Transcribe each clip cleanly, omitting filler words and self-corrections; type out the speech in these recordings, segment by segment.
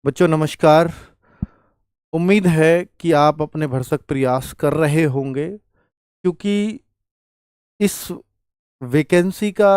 बच्चों नमस्कार। उम्मीद है कि आप अपने भरसक प्रयास कर रहे होंगे, क्योंकि इस वैकेंसी का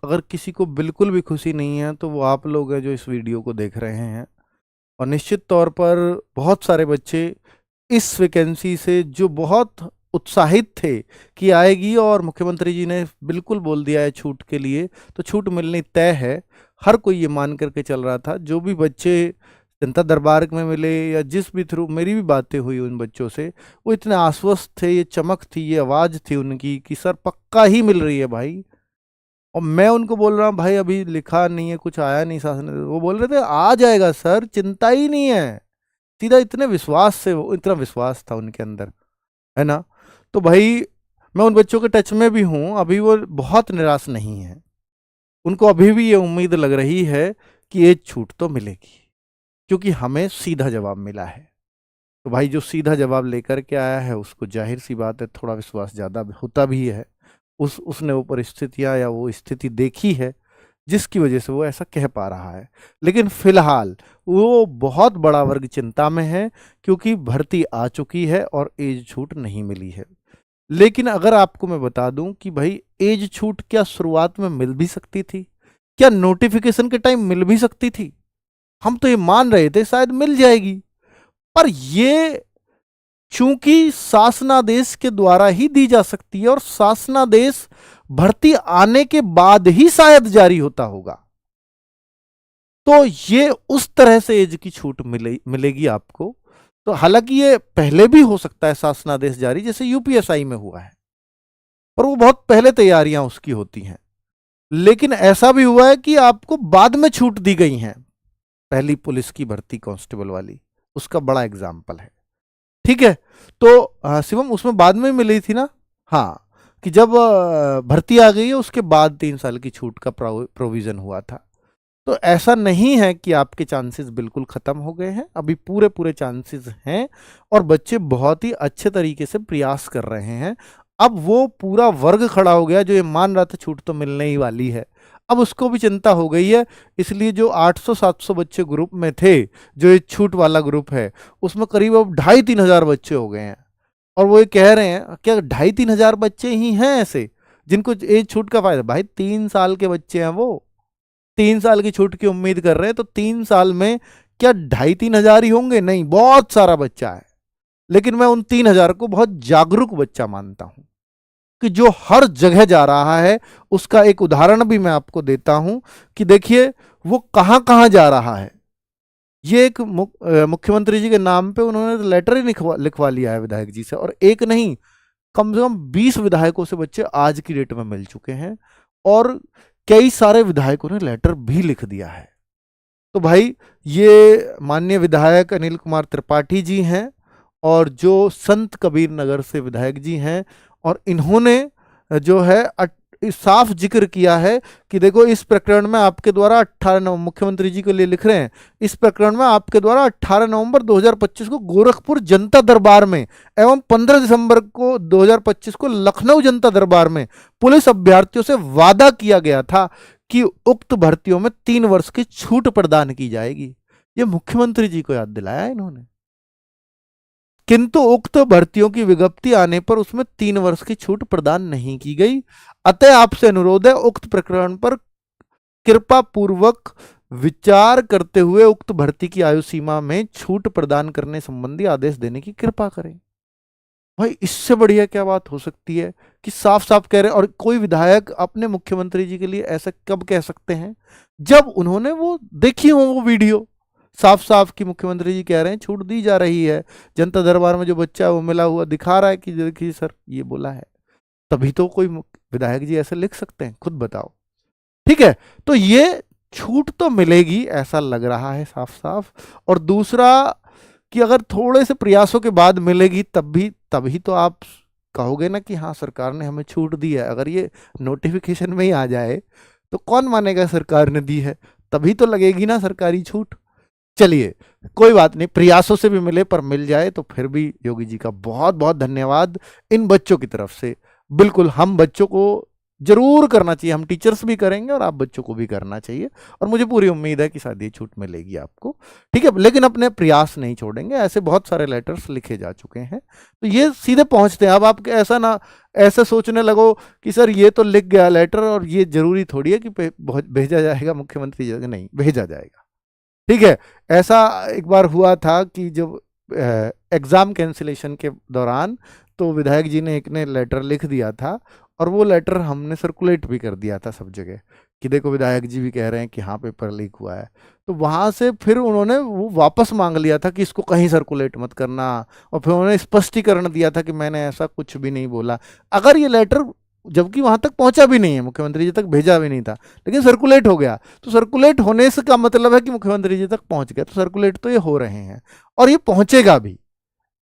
अगर किसी को बिल्कुल भी खुशी नहीं है तो वो आप लोग हैं जो इस वीडियो को देख रहे हैं। और निश्चित तौर पर बहुत सारे बच्चे इस वैकेंसी से जो बहुत उत्साहित थे कि आएगी, और मुख्यमंत्री जी ने बिल्कुल बोल दिया है छूट के लिए, तो छूट मिलनी तय है। हर कोई ये मान करके चल रहा था। जो भी बच्चे जनता दरबार में मिले या जिस भी थ्रू मेरी भी बातें हुई उन बच्चों से, वो इतने आश्वस्त थे, ये चमक थी, ये आवाज़ थी उनकी कि सर पक्का ही मिल रही है भाई। और मैं उनको बोल रहा हूँ भाई अभी लिखा नहीं है, कुछ आया नहीं शासन से। वो बोल रहे थे आ जाएगा सर, चिंता ही नहीं है। सीधा इतने विश्वास से, वो इतना विश्वास था उनके अंदर, है ना। तो भाई मैं उन बच्चों के टच में भी हूँ, अभी वो बहुत निराश नहीं है। उनको अभी भी ये उम्मीद लग रही है कि ये छूट तो मिलेगी, क्योंकि हमें सीधा जवाब मिला है। तो भाई जो सीधा जवाब लेकर के आया है उसको जाहिर सी बात है थोड़ा विश्वास ज़्यादा होता भी है। उसने वो परिस्थितियाँ या वो स्थिति देखी है जिसकी वजह से वो ऐसा कह पा रहा है। लेकिन फिलहाल वो बहुत बड़ा वर्ग चिंता में है, क्योंकि भर्ती आ चुकी है और एज छूट नहीं मिली है। लेकिन अगर आपको मैं बता दूं कि भाई एज छूट क्या शुरुआत में मिल भी सकती थी, क्या नोटिफिकेशन के टाइम मिल भी सकती थी। हम तो ये मान रहे थे शायद मिल जाएगी, पर ये चूंकि शासनादेश के द्वारा ही दी जा सकती है और शासनादेश भर्ती आने के बाद ही शायद जारी होता होगा, तो ये उस तरह से एज की छूट मिलेगी आपको। तो हालांकि ये पहले भी हो सकता है शासनादेश जारी, जैसे यूपीएसआई में हुआ है, पर वो बहुत पहले तैयारियां उसकी होती हैं। लेकिन ऐसा भी हुआ है कि आपको बाद में छूट दी गई है, पहली पुलिस की भर्ती कांस्टेबल वाली, उसका बड़ा एग्जाम्पल है। ठीक है। तो शिवम उसमें बाद में मिली थी ना। हाँ, कि जब भर्ती आ गई है उसके बाद 3 साल की छूट का प्रोविजन हुआ था। तो ऐसा नहीं है कि आपके चांसेस बिल्कुल खत्म हो गए हैं, अभी पूरे पूरे चांसेस हैं। और बच्चे बहुत ही अच्छे तरीके से प्रयास कर रहे हैं। अब वो पूरा वर्ग खड़ा हो गया जो ये मान रहा था छूट तो मिलने ही वाली है, अब उसको भी चिंता हो गई है। इसलिए जो 800-700 बच्चे ग्रुप में थे, जो ये छूट वाला ग्रुप है, उसमें करीब अब 2,500-3,000 बच्चे हो गए हैं। और वो ये कह रहे हैं क्या 2,500-3,000 बच्चे ही हैं ऐसे जिनको एज छूट का फायदा। भाई 3 साल के बच्चे हैं वो, 3 साल की छूट की उम्मीद कर रहे हैं, तो 3 साल में क्या 2,500-3,000 ही होंगे? नहीं, बहुत सारा बच्चा है। लेकिन मैं उन 3,000 को बहुत जागरूक बच्चा मानता हूं कि जो हर जगह जा रहा है। उसका एक उदाहरण भी मैं आपको देता हूं कि देखिए वो कहां कहां जा रहा है। ये एक मुख्यमंत्री जी के नाम पे उन्होंने लेटर ही लिखवा लिया है विधायक जी से, और एक नहीं, कम से कम 20 विधायकों से बच्चे आज की डेट में मिल चुके हैं। और कई सारे विधायकों ने लेटर भी लिख दिया है। तो भाई ये माननीय विधायक अनिल कुमार त्रिपाठी जी हैं, और जो संत कबीर नगर से विधायक जी हैं, और इन्होंने जो है साफ जिक्र किया है कि देखो इस प्रकरण में आपके द्वारा 18 नवंबर, मुख्यमंत्री जी के लिए लिख रहे हैं, इस प्रकरण में आपके द्वारा 18 नवंबर 2025 को गोरखपुर जनता दरबार में एवं 15 दिसंबर को 2025 को लखनऊ जनता दरबार में पुलिस अभ्यर्थियों से वादा किया गया था कि उक्त भर्तियों में 3 वर्ष की छूट प्रदान की जाएगी। ये मुख्यमंत्री जी को याद दिलाया इन्होंने। किंतु उक्त भर्तियों की विज्ञप्ति आने पर उसमें 3 वर्ष की छूट प्रदान नहीं की गई। अतः आपसे अनुरोध है उक्त प्रकरण पर कृपा पूर्वक विचार करते हुए उक्त भर्ती की आयु सीमा में छूट प्रदान करने संबंधी आदेश देने की कृपा करें। भाई इससे बढ़िया क्या बात हो सकती है कि साफ साफ कह रहे हैं। और कोई विधायक अपने मुख्यमंत्री जी के लिए ऐसा कब कह सकते हैं? जब उन्होंने वो देखी हो वो वीडियो, साफ साफ कि मुख्यमंत्री जी कह रहे हैं छूट दी जा रही है, जनता दरबार में जो बच्चा है वो मिला हुआ दिखा रहा है कि देखिए सर ये बोला है। तभी तो कोई विधायक जी ऐसे लिख सकते हैं, खुद बताओ। ठीक है। तो ये छूट तो मिलेगी ऐसा लग रहा है साफ साफ। और दूसरा कि अगर थोड़े से प्रयासों के बाद मिलेगी तभी तो आप कहोगे ना कि हाँ सरकार ने हमें छूट दी है। अगर ये नोटिफिकेशन में ही आ जाए तो कौन मानेगा सरकार ने दी है? तभी तो लगेगी ना सरकारी छूट। चलिए कोई बात नहीं, प्रयासों से भी मिले पर मिल जाए तो फिर भी योगी जी का बहुत बहुत धन्यवाद इन बच्चों की तरफ से। बिल्कुल हम बच्चों को जरूर करना चाहिए। हम टीचर्स भी करेंगे और आप बच्चों को भी करना चाहिए, और मुझे पूरी उम्मीद है कि शायद ये छूट मिलेगी आपको। ठीक है, लेकिन अपने प्रयास नहीं छोड़ेंगे। ऐसे बहुत सारे लेटर्स लिखे जा चुके हैं, तो ये सीधे पहुंचते हैं। अब आप ऐसा ना ऐसा सोचने लगो कि सर ये तो लिख गया लेटर और ये जरूरी थोड़ी है कि भेजा जाएगा मुख्यमंत्री जी, नहीं भेजा जाएगा। ठीक है, ऐसा एक बार हुआ था कि जब एग्ज़ाम कैंसिलेशन के दौरान, तो विधायक जी ने एक ने लेटर लिख दिया था, और वो लेटर हमने सर्कुलेट भी कर दिया था सब जगह कि देखो विधायक जी भी कह रहे हैं कि हाँ पेपर लीक हुआ है। तो वहाँ से फिर उन्होंने वो वापस मांग लिया था कि इसको कहीं सर्कुलेट मत करना, और फिर उन्होंने स्पष्टीकरण दिया था कि मैंने ऐसा कुछ भी नहीं बोला। अगर ये लेटर, जबकि वहाँ तक पहुँचा भी नहीं है, मुख्यमंत्री जी तक भेजा भी नहीं था, लेकिन सर्कुलेट हो गया, तो सर्कुलेट होने से का मतलब है कि मुख्यमंत्री जी तक पहुँच गया। तो सर्कुलेट तो ये हो रहे हैं, और ये पहुँचेगा भी,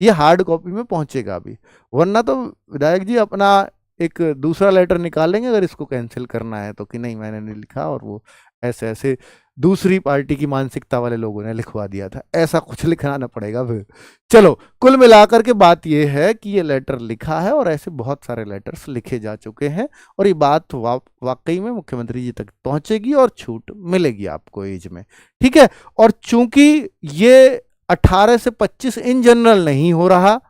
ये हार्ड कॉपी में पहुँचेगा भी। वरना तो विधायक जी अपना एक दूसरा लेटर निकालेंगे अगर इसको कैंसिल करना है तो, कि नहीं मैंने नहीं लिखा, और वो ऐसे ऐसे दूसरी पार्टी की मानसिकता वाले लोगों ने लिखवा दिया था, ऐसा कुछ लिखना ना पड़ेगा फिर। चलो, कुल मिलाकर के बात ये है कि ये लेटर लिखा है, और ऐसे बहुत सारे लेटर्स लिखे जा चुके हैं, और ये बात वाकई में मुख्यमंत्री जी तक पहुंचेगी और छूट मिलेगी आपको एज में। ठीक है, और चूंकि ये 18 से 25 इन जनरल नहीं हो रहा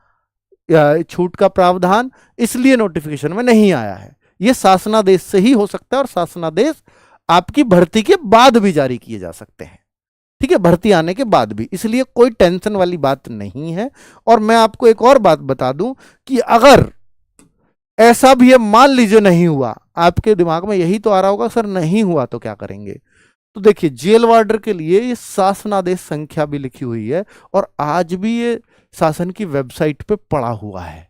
छूट का प्रावधान, इसलिए नोटिफिकेशन में नहीं आया है। ये शासनादेश से ही हो सकता है, और शासनादेश आपकी भर्ती के बाद भी जारी किए जा सकते हैं। ठीक है, भर्ती आने के बाद भी, इसलिए कोई टेंशन वाली बात नहीं है। और मैं आपको एक और बात बता दूं कि अगर ऐसा भी है, मान लीजिए नहीं हुआ, आपके दिमाग में यही तो आ रहा होगा सर नहीं हुआ तो क्या करेंगे। तो देखिए, जेल वार्डर के लिए ये शासनादेश संख्या भी लिखी हुई है, और आज भी ये शासन की वेबसाइट पे पड़ा हुआ है,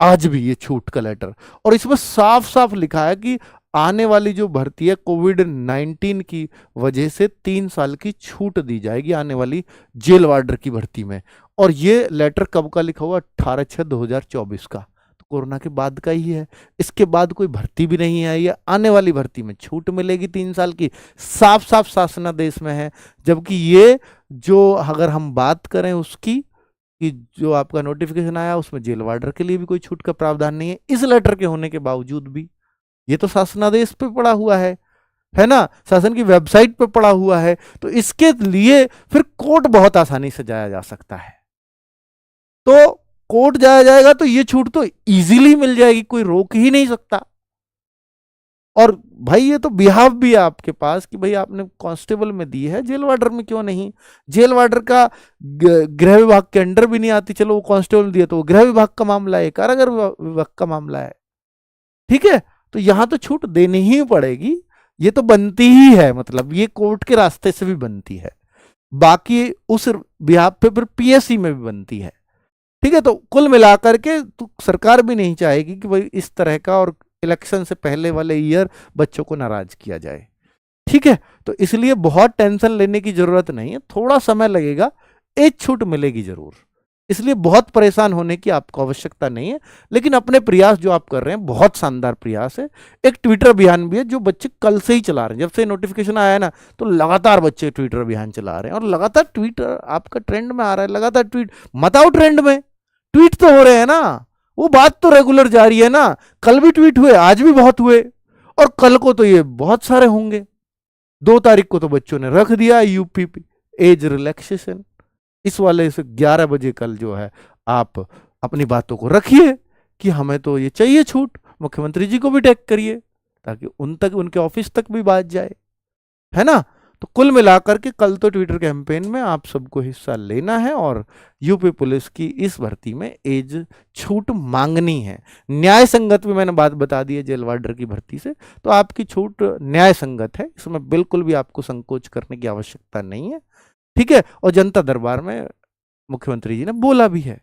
आज भी ये छूट का लेटर। और इसमें साफ साफ लिखा है कि आने वाली जो भर्ती है कोविड-19 की वजह से 3 साल की छूट दी जाएगी आने वाली जेल वार्डर की भर्ती में। और ये लेटर कब का लिखा हुआ? 18/6/2024 का, तो कोरोना के बाद का ही है। इसके बाद कोई भर्ती भी नहीं आई है, आने वाली भर्ती में छूट मिलेगी 3 साल की, साफ साफ शासनादेश में है। जबकि ये जो अगर हम बात करें उसकी, कि जो आपका नोटिफिकेशन आया उसमें जेल वार्डर के लिए भी कोई छूट का प्रावधान नहीं है, इस लेटर के होने के बावजूद भी। ये तो शासनादेश पे पड़ा हुआ है ना, शासन की वेबसाइट पे पड़ा हुआ है। तो इसके लिए फिर कोर्ट बहुत आसानी से जाया जा सकता है। तो कोर्ट जाया जाएगा तो ये छूट तो इजीली मिल जाएगी, कोई रोक ही नहीं सकता। और भाई ये तो बिहाव भी है आपके पास कि भाई आपने कांस्टेबल में दी है, जेल वार्डर में क्यों नहीं? जेल वार्डर का गृह विभाग के अंडर भी नहीं आती, चलो वो कांस्टेबल दिया तो वो गृह विभाग का मामला है, कारागार विभाग का मामला है। ठीक है, तो यहां तो छूट देनी ही पड़ेगी, ये तो बनती ही है, मतलब ये कोर्ट के रास्ते से भी बनती है, बाकी उस बिहाव पे फिर पीएससी में भी बनती है। ठीक है, तो कुल मिलाकर के तो सरकार भी नहीं चाहेगी कि भाई इस तरह का और इलेक्शन से पहले वाले ईयर बच्चों को नाराज किया जाए। ठीक है, तो इसलिए बहुत टेंशन लेने की जरूरत नहीं है, थोड़ा समय लगेगा, एक छूट मिलेगी जरूर, इसलिए बहुत परेशान होने की आपको आवश्यकता नहीं है। लेकिन अपने प्रयास जो आप कर रहे हैं बहुत शानदार प्रयास है। एक ट्विटर अभियान भी है जो बच्चे कल से ही चला रहे हैं, जब से नोटिफिकेशन आया है ना, तो लगातार बच्चे ट्विटर अभियान चला रहे हैं, और लगातार ट्विटर आपका ट्रेंड में आ रहा है, लगातार ट्वीट मत आओ ट्रेंड में, ट्वीट तो हो रहे हैं ना, वो बात तो रेगुलर जारी है ना। कल भी ट्वीट हुए, आज भी बहुत हुए, और कल को तो ये बहुत सारे होंगे। 2 तारीख को तो बच्चों ने रख दिया यूपी एज रिलैक्सेशन, इस वाले से 11 बजे कल जो है आप अपनी बातों को रखिए कि हमें तो ये चाहिए छूट, मुख्यमंत्री जी को भी टैग करिए ताकि उन तक, उनके ऑफिस तक भी बात जाए, है ना। तो कुल मिलाकर के कल तो ट्विटर कैंपेन में आप सबको हिस्सा लेना है, और यूपी पुलिस की इस भर्ती में एज छूट मांगनी है। न्याय संगत भी मैंने बात बता दी है जेल वार्डर की भर्ती से, तो आपकी छूट न्याय संगत है, इसमें बिल्कुल भी आपको संकोच करने की आवश्यकता नहीं है। ठीक है, और जनता दरबार में मुख्यमंत्री जी ने बोला भी है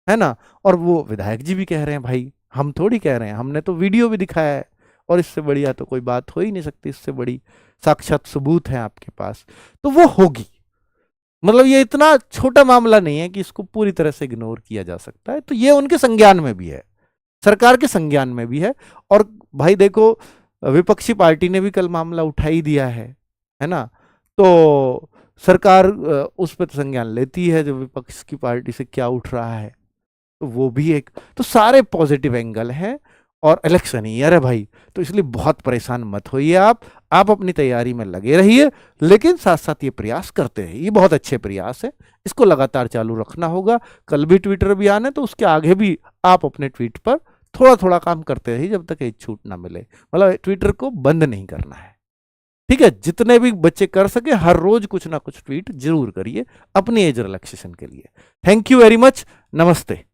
ना, और वो विधायक जी भी कह रहे हैं, भाई हम थोड़ी कह रहे हैं, हमने तो वीडियो भी दिखाया है, और इससे बढ़िया तो कोई बात हो ही नहीं सकती, इससे बड़ी साक्षात सबूत है आपके पास, तो वो होगी। मतलब ये इतना छोटा मामला नहीं है कि इसको पूरी तरह से इग्नोर किया जा सकता है। तो ये उनके संज्ञान में भी है, सरकार के संज्ञान में भी है। और भाई देखो, विपक्षी पार्टी ने भी कल मामला उठा ही दिया है ना, तो सरकार उस पर संज्ञान लेती है जो विपक्ष की पार्टी से क्या उठ रहा है, तो वो भी एक, तो सारे पॉजिटिव एंगल हैं। और इलेक्शन ईयर है भाई, तो इसलिए बहुत परेशान मत होइए आप अपनी तैयारी में लगे रहिए, लेकिन साथ साथ ये प्रयास करते रहिए, ये बहुत अच्छे प्रयास है, इसको लगातार चालू रखना होगा। कल भी ट्विटर अभियान है, तो उसके आगे भी आप अपने ट्वीट पर थोड़ा थोड़ा काम करते रहिए जब तक एज छूट ना मिले, मतलब ट्विटर को बंद नहीं करना है। ठीक है, जितने भी बच्चे कर सके हर रोज कुछ ना कुछ ट्वीट जरूर करिए अपनी एज रिलैक्सेशन के लिए। थैंक यू वेरी मच, नमस्ते।